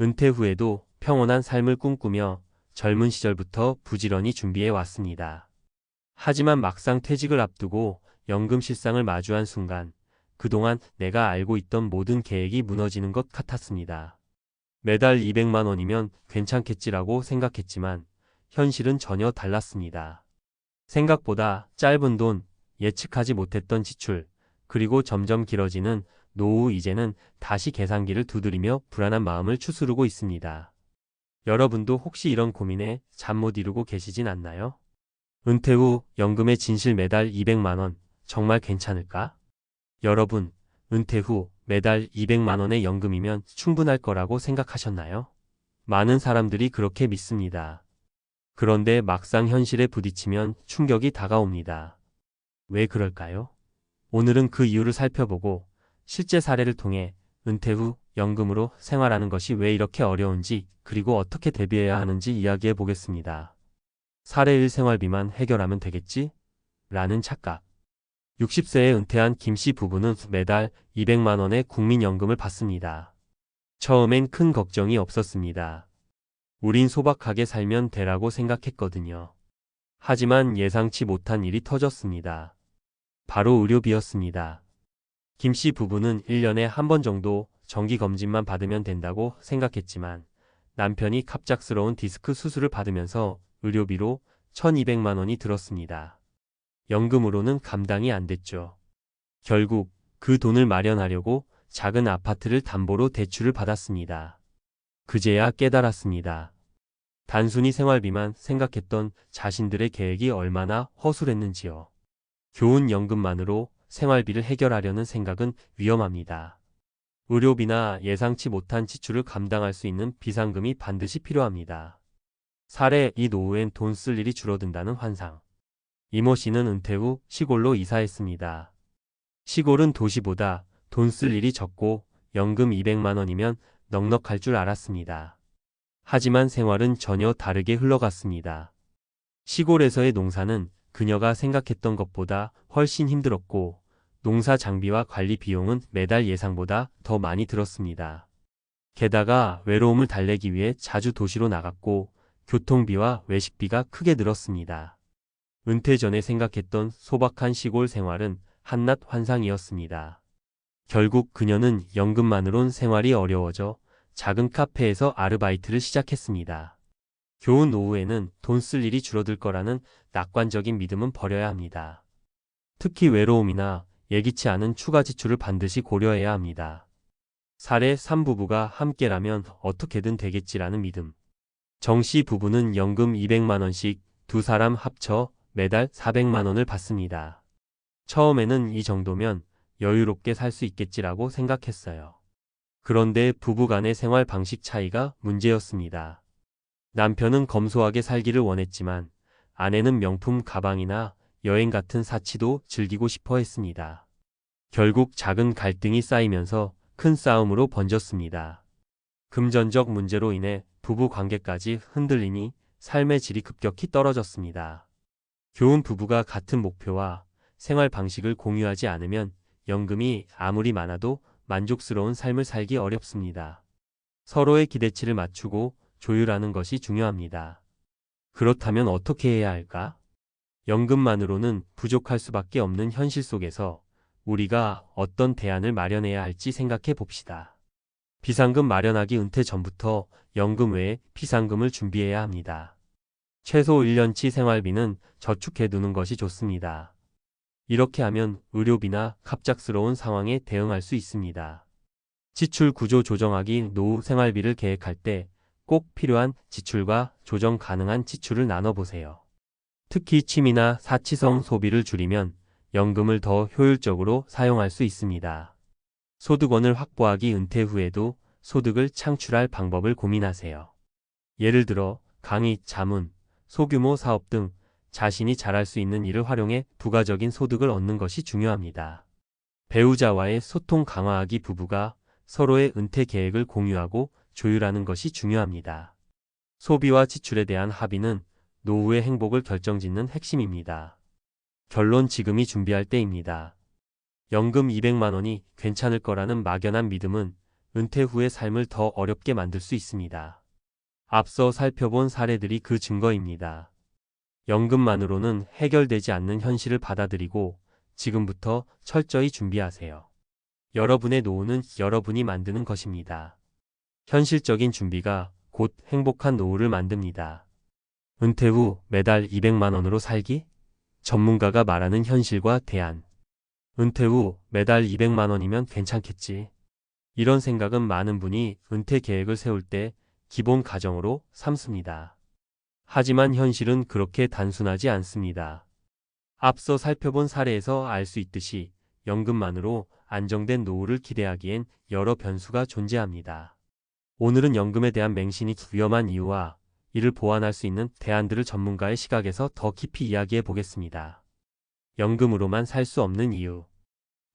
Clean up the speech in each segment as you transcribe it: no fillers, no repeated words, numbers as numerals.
은퇴 후에도 평온한 삶을 꿈꾸며 젊은 시절부터 부지런히 준비해 왔습니다. 하지만 막상 퇴직을 앞두고 연금 실상을 마주한 순간 그동안 내가 알고 있던 모든 계획이 무너지는 것 같았습니다. 매달 200만 원이면 괜찮겠지라고 생각했지만 현실은 전혀 달랐습니다. 생각보다 짧은 돈, 예측하지 못했던 지출, 그리고 점점 길어지는 노후 이제는 다시 계산기를 두드리며 불안한 마음을 추스르고 있습니다. 여러분도 혹시 이런 고민에 잠 못 이루고 계시진 않나요? 은퇴 후 연금의 진실 매달 200만 원, 정말 괜찮을까? 여러분, 은퇴 후 매달 200만 원의 연금이면 충분할 거라고 생각하셨나요? 많은 사람들이 그렇게 믿습니다. 그런데 막상 현실에 부딪히면 충격이 다가옵니다. 왜 그럴까요? 오늘은 그 이유를 살펴보고 실제 사례를 통해 은퇴 후 연금으로 생활하는 것이 왜 이렇게 어려운지 그리고 어떻게 대비해야 하는지 이야기해 보겠습니다. 사례 1 생활비만 해결하면 되겠지? 라는 착각. 60세에 은퇴한 김 씨 부부는 매달 200만 원의 국민연금을 받습니다. 처음엔 큰 걱정이 없었습니다. 우린 소박하게 살면 되라고 생각했거든요. 하지만 예상치 못한 일이 터졌습니다. 바로 의료비였습니다. 김 씨 부부는 1년에 한 번 정도 정기검진만 받으면 된다고 생각했지만 남편이 갑작스러운 디스크 수술을 받으면서 의료비로 1,200만 원이 들었습니다. 연금으로는 감당이 안 됐죠. 결국 그 돈을 마련하려고 작은 아파트를 담보로 대출을 받았습니다. 그제야 깨달았습니다. 단순히 생활비만 생각했던 자신들의 계획이 얼마나 허술했는지요. 좋은 연금만으로 생활비를 해결하려는 생각은 위험합니다. 의료비나 예상치 못한 지출을 감당할 수 있는 비상금이 반드시 필요합니다. 사례 2 노후엔 돈 쓸 일이 줄어든다는 환상. 이모 씨는 은퇴 후 시골로 이사했습니다. 시골은 도시보다 돈 쓸 일이 적고 연금 200만 원이면 넉넉할 줄 알았습니다. 하지만 생활은 전혀 다르게 흘러갔습니다. 시골에서의 농사는 그녀가 생각했던 것보다 훨씬 힘들었고 농사 장비와 관리 비용은 매달 예상보다 더 많이 들었습니다. 게다가 외로움을 달래기 위해 자주 도시로 나갔고 교통비와 외식비가 크게 늘었습니다. 은퇴 전에 생각했던 소박한 시골 생활은 한낱 환상이었습니다. 결국 그녀는 연금만으론 생활이 어려워져 작은 카페에서 아르바이트를 시작했습니다. 좋은 오후에는 돈 쓸 일이 줄어들 거라는 낙관적인 믿음은 버려야 합니다. 특히 외로움이나 예기치 않은 추가 지출을 반드시 고려해야 합니다. 사례 3 부부가 함께라면 어떻게든 되겠지라는 믿음. 정 씨 부부는 연금 200만 원씩 두 사람 합쳐 매달 400만 원을 받습니다. 처음에는 이 정도면 여유롭게 살 수 있겠지라고 생각했어요. 그런데 부부 간의 생활 방식 차이가 문제였습니다. 남편은 검소하게 살기를 원했지만 아내는 명품 가방이나 여행 같은 사치도 즐기고 싶어 했습니다. 결국 작은 갈등이 쌓이면서 큰 싸움으로 번졌습니다. 금전적 문제로 인해 부부 관계까지 흔들리니 삶의 질이 급격히 떨어졌습니다. 좋은 부부가 같은 목표와 생활 방식을 공유하지 않으면 연금이 아무리 많아도 만족스러운 삶을 살기 어렵습니다. 서로의 기대치를 맞추고 조율하는 것이 중요합니다. 그렇다면 어떻게 해야 할까? 연금만으로는 부족할 수밖에 없는 현실 속에서 우리가 어떤 대안을 마련해야 할지 생각해 봅시다. 비상금 마련하기. 은퇴 전부터 연금 외에 비상금을 준비해야 합니다. 최소 1년치 생활비는 저축해 두는 것이 좋습니다. 이렇게 하면 의료비나 갑작스러운 상황에 대응할 수 있습니다. 지출 구조 조정하기. 노후 생활비를 계획할 때 꼭 필요한 지출과 조정 가능한 지출을 나눠보세요. 특히 취미나 사치성 소비를 줄이면 연금을 더 효율적으로 사용할 수 있습니다. 소득원을 확보하기. 은퇴 후에도 소득을 창출할 방법을 고민하세요. 예를 들어 강의, 자문, 소규모 사업 등 자신이 잘할 수 있는 일을 활용해 부가적인 소득을 얻는 것이 중요합니다. 배우자와의 소통 강화하기. 부부가 서로의 은퇴 계획을 공유하고 조율하는 것이 중요합니다. 소비와 지출에 대한 합의는 노후의 행복을 결정짓는 핵심입니다. 결론. 지금이 준비할 때입니다. 연금 200만 원이 괜찮을 거라는 막연한 믿음은 은퇴 후의 삶을 더 어렵게 만들 수 있습니다. 앞서 살펴본 사례들이 그 증거입니다. 연금만으로는 해결되지 않는 현실을 받아들이고 지금부터 철저히 준비하세요. 여러분의 노후는 여러분이 만드는 것입니다. 현실적인 준비가 곧 행복한 노후를 만듭니다. 은퇴 후 매달 200만 원으로 살기? 전문가가 말하는 현실과 대안. 은퇴 후 매달 200만 원이면 괜찮겠지. 이런 생각은 많은 분이 은퇴 계획을 세울 때 기본 가정으로 삼습니다. 하지만 현실은 그렇게 단순하지 않습니다. 앞서 살펴본 사례에서 알 수 있듯이 연금만으로 안정된 노후를 기대하기엔 여러 변수가 존재합니다. 오늘은 연금에 대한 맹신이 위험한 이유와 이를 보완할 수 있는 대안들을 전문가의 시각에서 더 깊이 이야기해 보겠습니다. 연금으로만 살 수 없는 이유.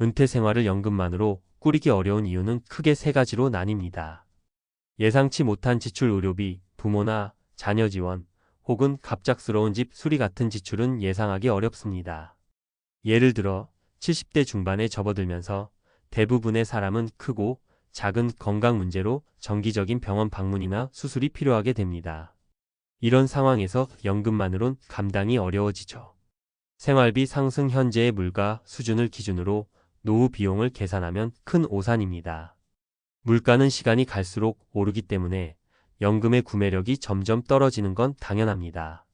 은퇴 생활을 연금만으로 꾸리기 어려운 이유는 크게 세 가지로 나뉩니다. 예상치 못한 지출 의료비, 부모나 자녀 지원, 혹은 갑작스러운 집 수리 같은 지출은 예상하기 어렵습니다. 예를 들어 70대 중반에 접어들면서 대부분의 사람은 크고 작은 건강 문제로 정기적인 병원 방문이나 수술이 필요하게 됩니다. 이런 상황에서 연금만으론 감당이 어려워지죠. 생활비 상승 현재의 물가 수준을 기준으로 노후 비용을 계산하면 큰 오산입니다. 물가는 시간이 갈수록 오르기 때문에 연금의 구매력이 점점 떨어지는 건 당연합니다.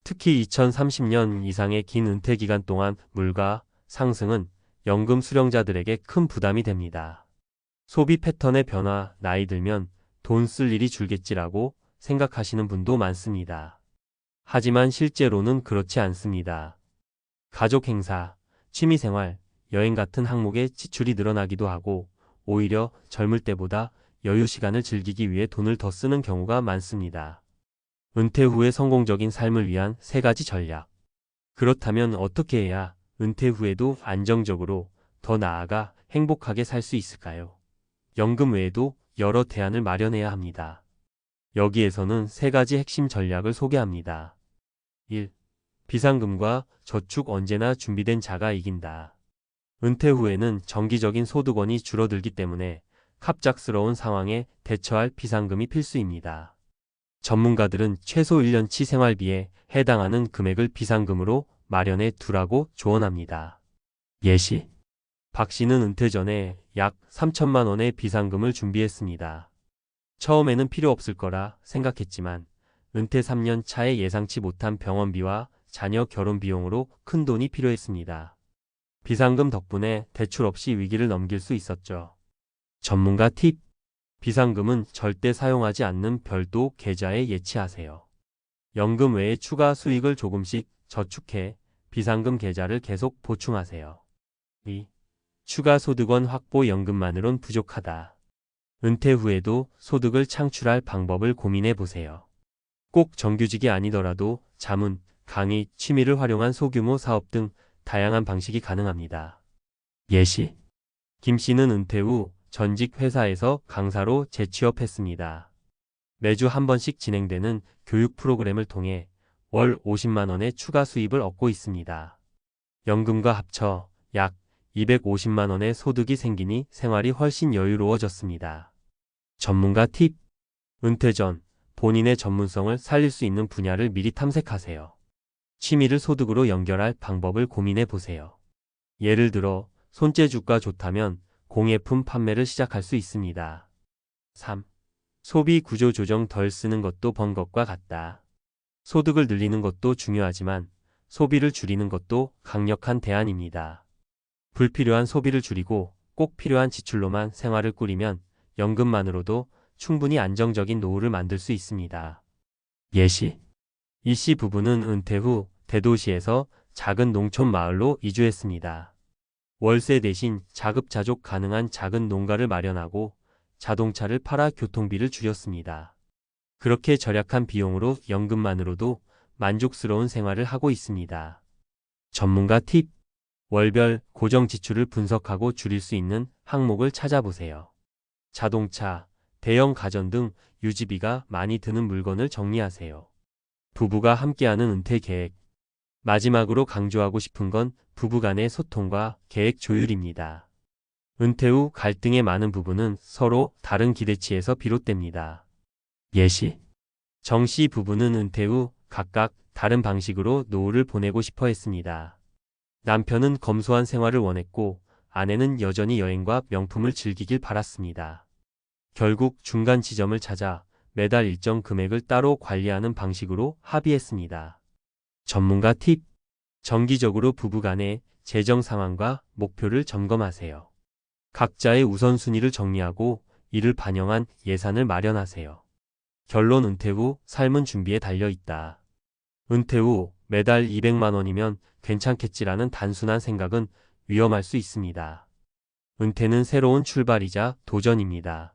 특히 2030년 이상의 긴 은퇴 기간 동안 물가 상승은 연금 수령자들에게 큰 부담이 됩니다. 소비 패턴의 변화, 나이 들면 돈 쓸 일이 줄겠지라고 생각하시는 분도 많습니다. 하지만 실제로는 그렇지 않습니다. 가족 행사, 취미생활, 여행 같은 항목에 지출이 늘어나기도 하고 오히려 젊을 때보다 여유 시간을 즐기기 위해 돈을 더 쓰는 경우가 많습니다. 은퇴 후의 성공적인 삶을 위한 세 가지 전략. 그렇다면 어떻게 해야 은퇴 후에도 안정적으로 더 나아가 행복하게 살 수 있을까요? 연금 외에도 여러 대안을 마련해야 합니다. 여기에서는 세 가지 핵심 전략을 소개합니다. 1. 비상금과 저축 언제나 준비된 자가 이긴다. 은퇴 후에는 정기적인 소득원이 줄어들기 때문에 갑작스러운 상황에 대처할 비상금이 필수입니다. 전문가들은 최소 1년치 생활비에 해당하는 금액을 비상금으로 마련해 두라고 조언합니다. 예시. 박 씨는 은퇴 전에 약 3천만 원의 비상금을 준비했습니다. 처음에는 필요 없을 거라 생각했지만 은퇴 3년 차에 예상치 못한 병원비와 자녀 결혼 비용으로 큰 돈이 필요했습니다. 비상금 덕분에 대출 없이 위기를 넘길 수 있었죠. 전문가 팁. 비상금은 절대 사용하지 않는 별도 계좌에 예치하세요. 연금 외에 추가 수익을 조금씩 저축해 비상금 계좌를 계속 보충하세요. 2. 추가 소득원 확보. 연금만으론 부족하다. 은퇴 후에도 소득을 창출할 방법을 고민해 보세요. 꼭 정규직이 아니더라도 자문, 강의, 취미를 활용한 소규모 사업 등 다양한 방식이 가능합니다. 예시. 김 씨는 은퇴 후 전직 회사에서 강사로 재취업했습니다. 매주 한 번씩 진행되는 교육 프로그램을 통해 월 50만 원의 추가 수입을 얻고 있습니다. 연금과 합쳐 약 250만 원의 소득이 생기니 생활이 훨씬 여유로워졌습니다. 전문가 팁. 은퇴 전 본인의 전문성을 살릴 수 있는 분야를 미리 탐색하세요. 취미를 소득으로 연결할 방법을 고민해 보세요. 예를 들어 손재주가 좋다면 공예품 판매를 시작할 수 있습니다. 3. 소비 구조 조정. 덜 쓰는 것도 번 것과 같다. 소득을 늘리는 것도 중요하지만 소비를 줄이는 것도 강력한 대안입니다. 불필요한 소비를 줄이고 꼭 필요한 지출로만 생활을 꾸리면 연금만으로도 충분히 안정적인 노후를 만들 수 있습니다. 예시. 이 씨 부부는 은퇴 후 대도시에서 작은 농촌 마을로 이주했습니다. 월세 대신 자급자족 가능한 작은 농가를 마련하고 자동차를 팔아 교통비를 줄였습니다. 그렇게 절약한 비용으로 연금만으로도 만족스러운 생활을 하고 있습니다. 전문가 팁. 월별 고정 지출을 분석하고 줄일 수 있는 항목을 찾아보세요. 자동차, 대형 가전 등 유지비가 많이 드는 물건을 정리하세요. 부부가 함께하는 은퇴 계획. 마지막으로 강조하고 싶은 건 부부 간의 소통과 계획 조율입니다. 은퇴 후 갈등의 많은 부분은 서로 다른 기대치에서 비롯됩니다. 예시. 정 씨 부부는 은퇴 후 각각 다른 방식으로 노후를 보내고 싶어 했습니다. 남편은 검소한 생활을 원했고 아내는 여전히 여행과 명품을 즐기길 바랐습니다. 결국 중간 지점을 찾아 매달 일정 금액을 따로 관리하는 방식으로 합의했습니다. 전문가 팁. 정기적으로 부부간의 재정 상황과 목표를 점검하세요. 각자의 우선순위를 정리하고 이를 반영한 예산을 마련하세요. 결론. 은퇴 후 삶은 준비에 달려 있다. 은퇴 후 매달 200만 원이면 괜찮겠지라는 단순한 생각은 위험할 수 있습니다. 은퇴는 새로운 출발이자 도전입니다.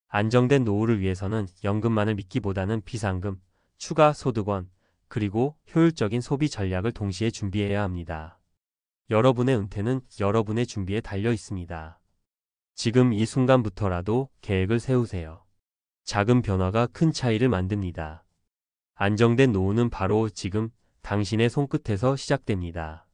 안정된 노후를 위해서는 연금만을 믿기보다는 비상금, 추가 소득원, 그리고 효율적인 소비 전략을 동시에 준비해야 합니다. 여러분의 은퇴는 여러분의 준비에 달려 있습니다. 지금 이 순간부터라도 계획을 세우세요. 작은 변화가 큰 차이를 만듭니다. 안정된 노후는 바로 지금 당신의 손끝에서 시작됩니다.